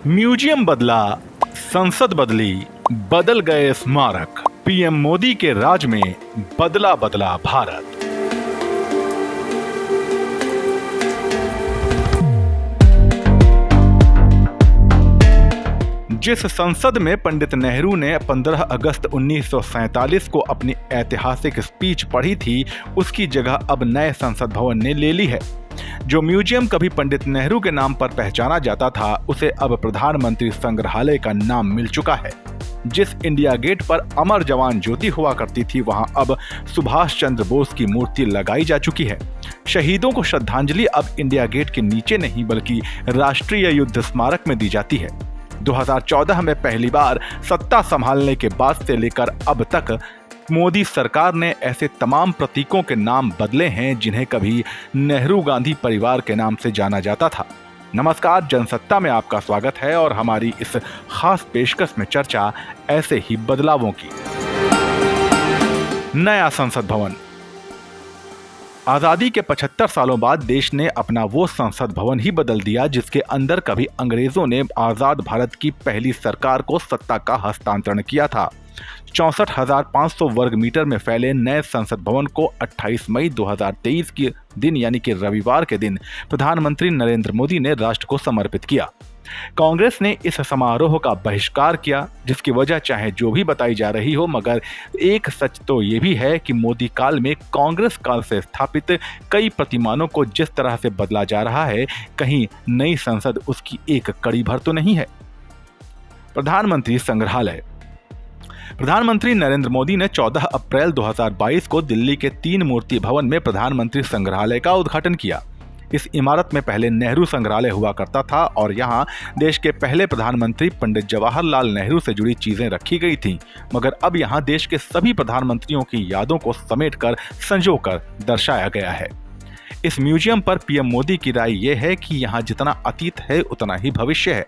Museum बदला, संसद बदली, बदल गए स्मारक। पीएम मोदी के राज में बदला बदला भारत। जिस संसद में पंडित नेहरू ने 15 अगस्त 1947 को अपनी ऐतिहासिक स्पीच पढ़ी थी, उसकी जगह अब नए संसद भवन ने ले ली है। जो म्यूजियम कभी पंडित नेहरू के नाम पर पहचाना जाता था, उसे अब प्रधानमंत्री संग्रहालय का नाम मिल चुका है। जिस इंडिया गेट पर अमर जवान ज्योति हुआ करती थी, वहां अब सुभाष चंद्र बोस की मूर्ति लगाई जा चुकी है। शहीदों को श्रद्धांजलि अब इंडिया गेट के नीचे नहीं बल्कि राष्ट्रीय युद्ध स्मारक में दी जाती है। 2014 में पहली बार सत्ता संभालने के बाद से लेकर अब तक मोदी सरकार ने ऐसे तमाम प्रतीकों के नाम बदले हैं जिन्हें कभी नेहरू गांधी परिवार के नाम से जाना जाता था। नमस्कार, जनसत्ता में आपका स्वागत है और हमारी इस खास पेशकश में चर्चा ऐसे ही बदलावों की। नया संसद भवन। आजादी के 75 सालों बाद देश ने अपना वो संसद भवन ही बदल दिया जिसके अंदर कभी अंग्रेजों ने आजाद भारत की पहली सरकार को सत्ता का हस्तांतरण किया था। 64,500 वर्ग मीटर में फैले नए संसद भवन को 28 मई 2023 के दिन यानी कि रविवार के दिन प्रधानमंत्री नरेंद्र मोदी ने राष्ट्र को समर्पित किया। कांग्रेस ने इस समारोह का बहिष्कार किया, जिसकी वजह चाहे जो भी बताई जा रही हो, मगर एक सच तो ये भी है कि मोदी काल में कांग्रेस काल से स्थापित कई प्रतिमानों को जिस तरह से बदला जा रहा है, कहीं नई संसद उसकी एक कड़ी भर तो नहीं है। प्रधानमंत्री संग्रहालय। प्रधानमंत्री नरेंद्र मोदी ने 14 अप्रैल 2022 को दिल्ली के 3 मूर्ति भवन में प्रधानमंत्री संग्रहालय का उद्घाटन किया। इस इमारत में पहले नेहरू संग्रहालय हुआ करता था और यहाँ देश के पहले प्रधानमंत्री पंडित जवाहरलाल नेहरू से जुड़ी चीजें रखी गई थीं, मगर अब यहाँ देश के सभी प्रधानमंत्रियों की यादों को समेटकर संजोकर दर्शाया गया है। इस म्यूजियम पर पीएम मोदी की राय यह है कि यहाँ जितना अतीत है उतना ही भविष्य है।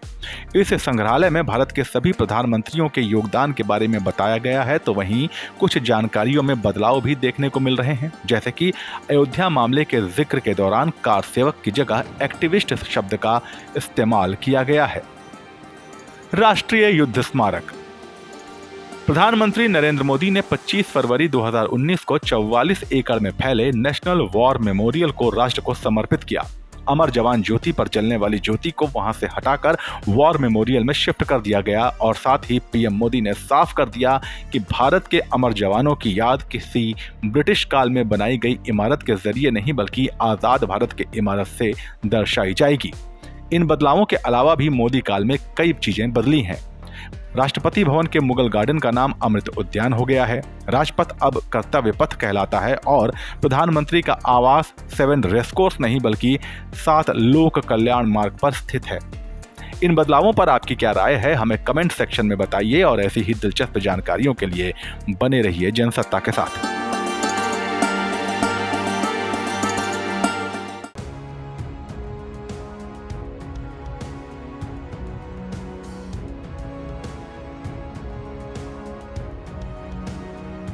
इस संग्रहालय में भारत के सभी प्रधानमंत्रियों के योगदान के बारे में बताया गया है, तो वहीं कुछ जानकारियों में बदलाव भी देखने को मिल रहे हैं, जैसे कि अयोध्या मामले के जिक्र के दौरान कार सेवक की जगह एक्टिविस्ट शब्द का इस्तेमाल किया गया है। राष्ट्रीय युद्ध स्मारक। प्रधानमंत्री नरेंद्र मोदी ने 25 फरवरी 2019 को 44 एकड़ में फैले नेशनल वॉर मेमोरियल को राष्ट्र को समर्पित किया। अमर जवान ज्योति पर जलने वाली ज्योति को वहां से हटाकर वॉर मेमोरियल में शिफ्ट कर दिया गया और साथ ही पीएम मोदी ने साफ कर दिया कि भारत के अमर जवानों की याद किसी ब्रिटिश काल में बनाई गई इमारत के जरिए नहीं बल्कि आजाद भारत की इमारत से दर्शाई जाएगी। इन बदलावों के अलावा भी मोदी काल में कई चीजें बदली हैं। राष्ट्रपति भवन के मुगल गार्डन का नाम अमृत उद्यान हो गया है। राजपथ अब कर्तव्य पथ कहलाता है और प्रधानमंत्री का आवास 7 रेसकोर्स नहीं बल्कि 7 लोक कल्याण मार्ग पर स्थित है। इन बदलावों पर आपकी क्या राय है, हमें कमेंट सेक्शन में बताइए और ऐसी ही दिलचस्प जानकारियों के लिए बने रहिए जनसत्ता के साथ।